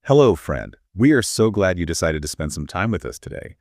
Hello, friend. We are so glad you decided to spend some time with us today.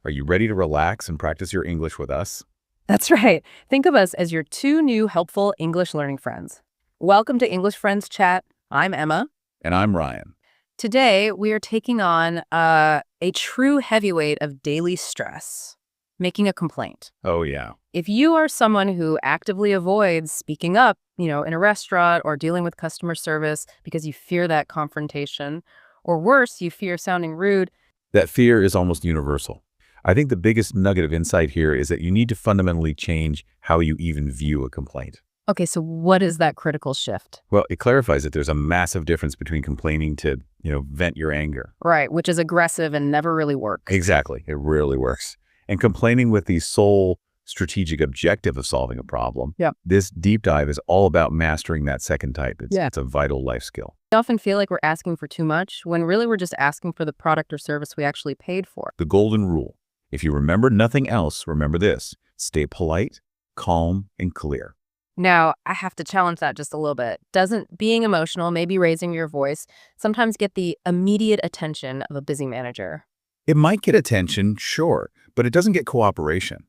Are you ready to relax and practice your English with us? That's right. Think of us as your two new helpful English learning friends. Welcome to English Friends Chat. I'm Emma. And I'm Ryan. Today, we are taking on a true heavyweight of daily stress, making a complaint. Oh, yeah. If you are someone who actively avoids speaking up, in a restaurant or dealing with customer service because you fear that confrontation, or worse, you fear sounding rude. That fear is almost universal. I think the biggest nugget of insight here is that you need to fundamentally change how you even view a complaint. Okay, so what is that critical shift? Well, it clarifies that there's a massive difference between complaining to, vent your anger. Right, which is aggressive and never really works. Exactly. It rarely works. And complaining with the sole strategic objective of solving a problem. Yep. This deep dive is all about mastering that second type. Yeah. It's a vital life skill. We often feel like we're asking for too much when really we're just asking for the product or service we actually paid for. The golden rule. If you remember nothing else, remember this. Stay polite, calm, and clear. Now, I have to challenge that just a little bit. Doesn't being emotional, maybe raising your voice, sometimes get the immediate attention of a busy manager? It might get attention, sure, but it doesn't get cooperation.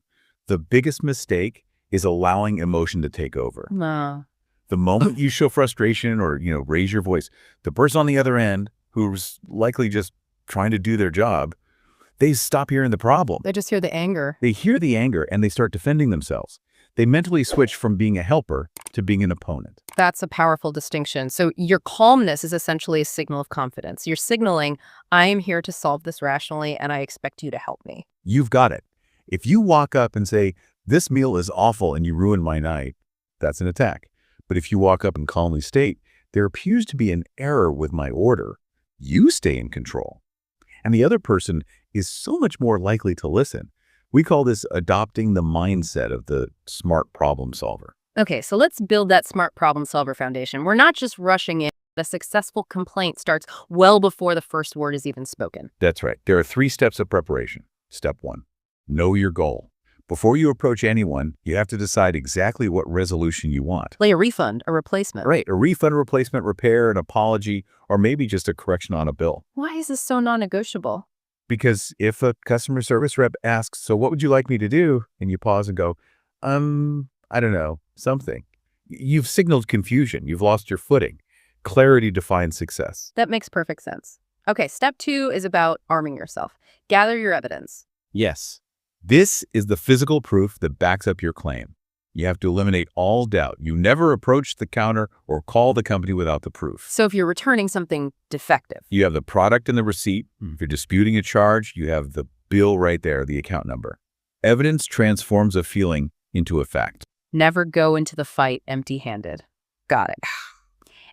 The biggest mistake is allowing emotion to take over. No. The moment you show frustration or, raise your voice, the person on the other end, who's likely just trying to do their job, they stop hearing the problem. They just hear the anger. They hear the anger and they start defending themselves. They mentally switch from being a helper to being an opponent. That's a powerful distinction. So your calmness is essentially a signal of confidence. You're signaling, I am here to solve this rationally and I expect you to help me. You've got it. If you walk up and say, this meal is awful and you ruined my night, that's an attack. But if you walk up and calmly state, there appears to be an error with my order, you stay in control. And the other person is so much more likely to listen. We call this adopting the mindset of the smart problem solver. Okay, so let's build that smart problem solver foundation. We're not just rushing in. A successful complaint starts well before the first word is even spoken. That's right. There are 3 steps of preparation. Step 1, know your goal. Before you approach anyone, you have to decide exactly what resolution you want. Like a refund, a replacement. Right, a refund, replacement, repair, an apology, or maybe just a correction on a bill. Why is this so non-negotiable? Because if a customer service rep asks, so what would you like me to do? And you pause and go, I don't know, something. You've signaled confusion. You've lost your footing. Clarity defines success. That makes perfect sense. Okay, step 2 is about arming yourself. Gather your evidence. Yes, this is the physical proof that backs up your claim. You have to eliminate all doubt. You never approach the counter or call the company without the proof. So if you're returning something defective. You have the product and the receipt. If you're disputing a charge, you have the bill right there, the account number. Evidence transforms a feeling into a fact. Never go into the fight empty-handed. Got it.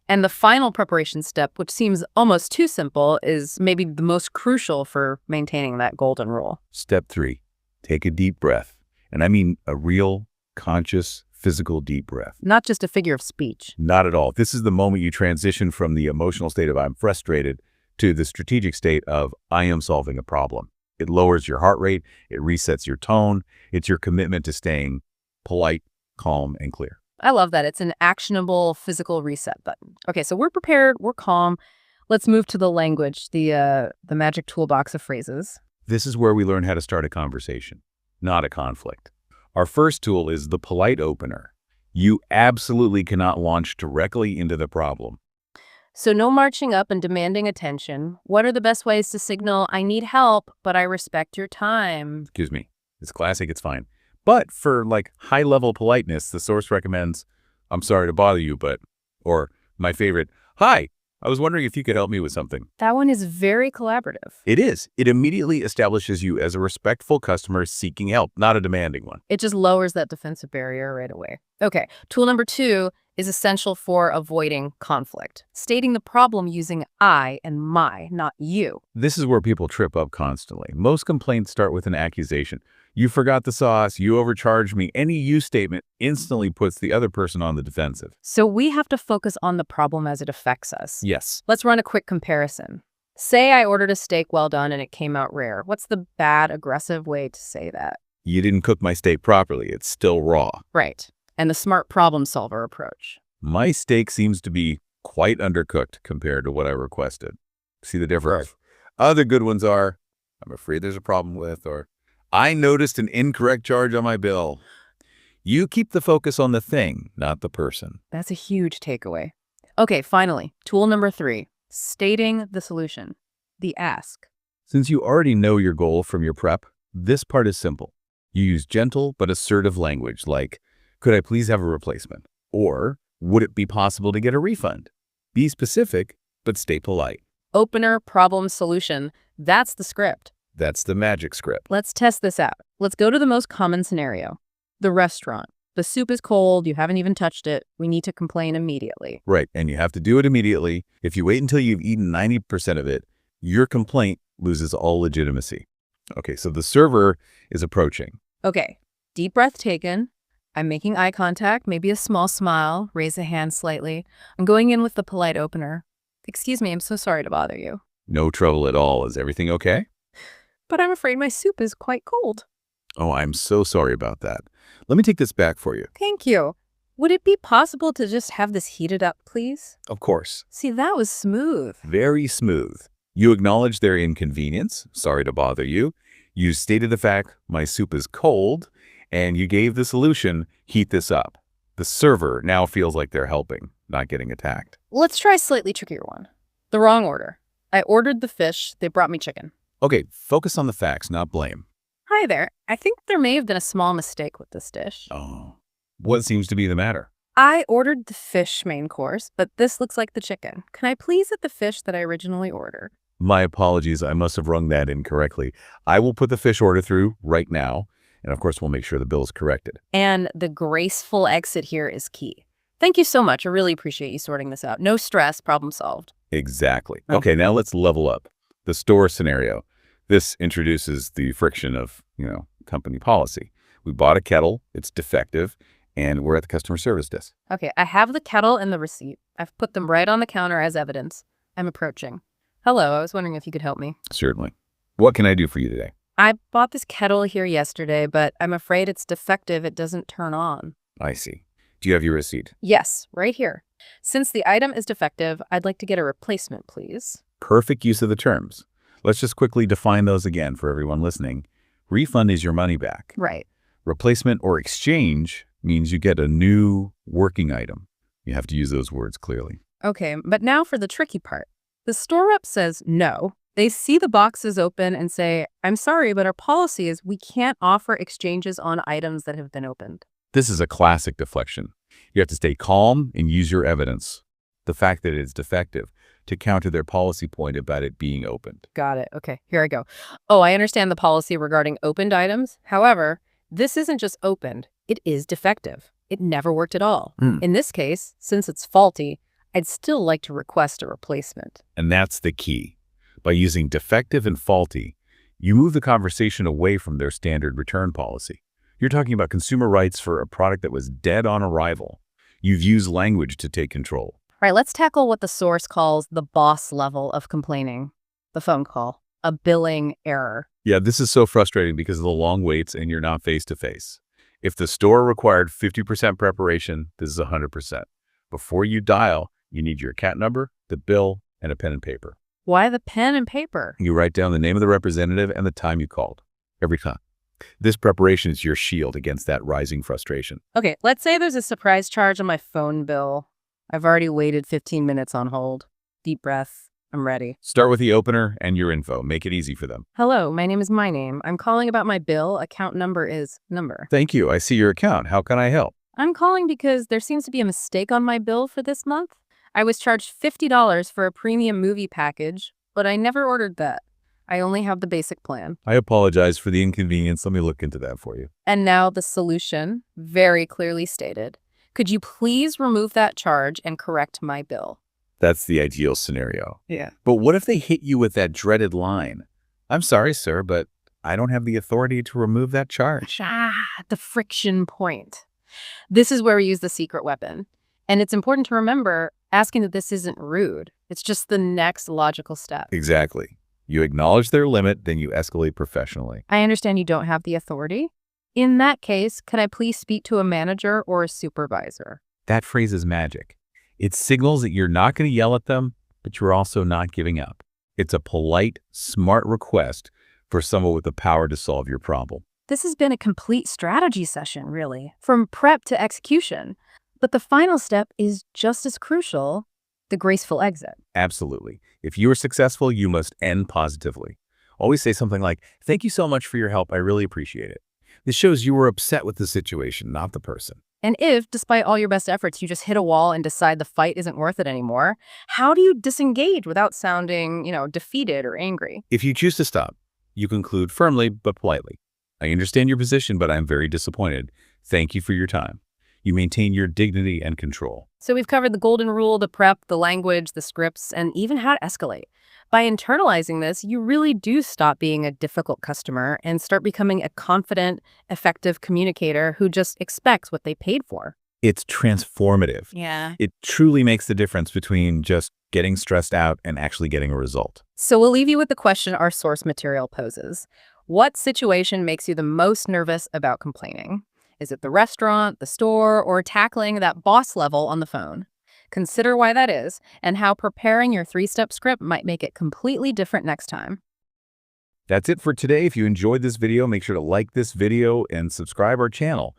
And the final preparation step, which seems almost too simple, is maybe the most crucial for maintaining that golden rule. Step 3, take a deep breath. And I mean a real, conscious, physical deep breath. Not just a figure of speech. Not at all. This is the moment you transition from the emotional state of I'm frustrated to the strategic state of I am solving a problem. It lowers your heart rate. It resets your tone. It's your commitment to staying polite, calm, and clear. I love that. It's an actionable physical reset button. Okay, so we're prepared. We're calm. Let's move to the language, the magic toolbox of phrases. This is where we learn how to start a conversation, not a conflict. Our first tool is the polite opener. You absolutely cannot launch directly into the problem. So no marching up and demanding attention. What are the best ways to signal, I need help, but I respect your time? Excuse me. It's classic. It's fine. But for high-level politeness, the source recommends, I'm sorry to bother you, but, or my favorite, hi, I was wondering if you could help me with something. That one is very collaborative. It is. It immediately establishes you as a respectful customer seeking help, not a demanding one. It just lowers that defensive barrier right away. Okay, tool number 2 is essential for avoiding conflict. Stating the problem using I and my, not you. This is where people trip up constantly. Most complaints start with an accusation. You forgot the sauce, you overcharged me. Any you statement instantly puts the other person on the defensive. So we have to focus on the problem as it affects us. Yes. Let's run a quick comparison. Say I ordered a steak well done and it came out rare. What's the bad, aggressive way to say that? You didn't cook my steak properly. It's still raw. Right. And the smart problem solver approach. My steak seems to be quite undercooked compared to what I requested. See the difference? Other good ones are, I'm afraid there's a problem with, or I noticed an incorrect charge on my bill. You keep the focus on the thing, not the person. That's a huge takeaway. Okay, finally, tool number 3, stating the solution, the ask. Since you already know your goal from your prep, this part is simple. You use gentle but assertive language like, could I please have a replacement? Or, would it be possible to get a refund? Be specific, but stay polite. Opener, problem, solution. That's the script. That's the magic script. Let's test this out. Let's go to the most common scenario. The restaurant. The soup is cold. You haven't even touched it. We need to complain immediately. Right, and you have to do it immediately. If you wait until you've eaten 90% of it, your complaint loses all legitimacy. Okay, so the server is approaching. Okay, deep breath taken. I'm making eye contact, maybe a small smile, raise a hand slightly. I'm going in with the polite opener. Excuse me, I'm so sorry to bother you. No trouble at all. Is everything okay? But I'm afraid my soup is quite cold. Oh, I'm so sorry about that. Let me take this back for you. Thank you. Would it be possible to just have this heated up, please? Of course. See, that was smooth. Very smooth. You acknowledge their inconvenience. Sorry to bother you. You stated the fact, my soup is cold, and you gave the solution, heat this up. The server now feels like they're helping, not getting attacked. Let's try a slightly trickier one. The wrong order. I ordered the fish. They brought me chicken. Okay, focus on the facts, not blame. Hi there. I think there may have been a small mistake with this dish. Oh, what seems to be the matter? I ordered the fish main course, but this looks like the chicken. Can I please get the fish that I originally ordered? My apologies, I must have rung that incorrectly. I will put the fish order through right now, and of course we'll make sure the bill is corrected. And the graceful exit here is key. Thank you so much. I really appreciate you sorting this out. No stress, problem solved. Exactly. Okay, now let's level up. The store scenario. This introduces the friction of, company policy. We bought a kettle, it's defective, and we're at the customer service desk. Okay, I have the kettle and the receipt. I've put them right on the counter as evidence. I'm approaching. Hello, I was wondering if you could help me. Certainly. What can I do for you today? I bought this kettle here yesterday, but I'm afraid it's defective. It doesn't turn on. I see. Do you have your receipt? Yes, right here. Since the item is defective, I'd like to get a replacement, please. Perfect use of the terms. Let's just quickly define those again for everyone listening. Refund is your money back. Right. Replacement or exchange means you get a new working item. You have to use those words clearly. Okay, but now for the tricky part. The store rep says no. They see the boxes open and say, I'm sorry, but our policy is we can't offer exchanges on items that have been opened. This is a classic deflection. You have to stay calm and use your evidence, the fact that it's defective, to counter their policy point about it being opened. Got it. Okay, here I go. Oh, I understand the policy regarding opened items. However, this isn't just opened. It is defective. It never worked at all. In this case, since it's faulty, I'd still like to request a replacement. And that's the key. By using defective and faulty, you move the conversation away from their standard return policy. You're talking about consumer rights for a product that was dead on arrival. You've used language to take control. All right, let's tackle what the source calls the boss level of complaining. The phone call, a billing error. Yeah, this is so frustrating because of the long waits and you're not face-to-face. If the store required 50% preparation, this is 100%. Before you dial, you need your account number, the bill, and a pen and paper. Why the pen and paper? You write down the name of the representative and the time you called. Every time. This preparation is your shield against that rising frustration. Okay, let's say there's a surprise charge on my phone bill. I've already waited 15 minutes on hold. Deep breath. I'm ready. Start with the opener and your info. Make it easy for them. Hello, my name is my name. I'm calling about my bill. Account number is number. Thank you. I see your account. How can I help? I'm calling because there seems to be a mistake on my bill for this month. I was charged $50 for a premium movie package, but I never ordered that. I only have the basic plan. I apologize for the inconvenience. Let me look into that for you. And now the solution, very clearly stated. Could you please remove that charge and correct my bill? That's the ideal scenario. Yeah. But what if they hit you with that dreaded line? I'm sorry, sir, but I don't have the authority to remove that charge. The friction point. This is where we use the secret weapon. And it's important to remember, asking that this isn't rude. It's just the next logical step. Exactly. You acknowledge their limit, then you escalate professionally. I understand you don't have the authority. In that case, can I please speak to a manager or a supervisor? That phrase is magic. It signals that you're not going to yell at them, but you're also not giving up. It's a polite, smart request for someone with the power to solve your problem. This has been a complete strategy session, really, from prep to execution. But the final step is just as crucial, the graceful exit. Absolutely. If you are successful, you must end positively. Always say something like, "Thank you so much for your help. I really appreciate it." This shows you were upset with the situation, not the person. And if, despite all your best efforts, you just hit a wall and decide the fight isn't worth it anymore, how do you disengage without sounding, defeated or angry? If you choose to stop, you conclude firmly but politely. "I understand your position, but I'm very disappointed. Thank you for your time." You maintain your dignity and control. So we've covered the golden rule, the prep, the language, the scripts, and even how to escalate. By internalizing this, you really do stop being a difficult customer and start becoming a confident, effective communicator who just expects what they paid for. It's transformative. Yeah. It truly makes the difference between just getting stressed out and actually getting a result. So we'll leave you with the question our source material poses. What situation makes you the most nervous about complaining? Is it the restaurant, the store, or tackling that boss level on the phone? Consider why that is and how preparing your 3-step script might make it completely different next time. That's it for today. If you enjoyed this video, make sure to like this video and subscribe our channel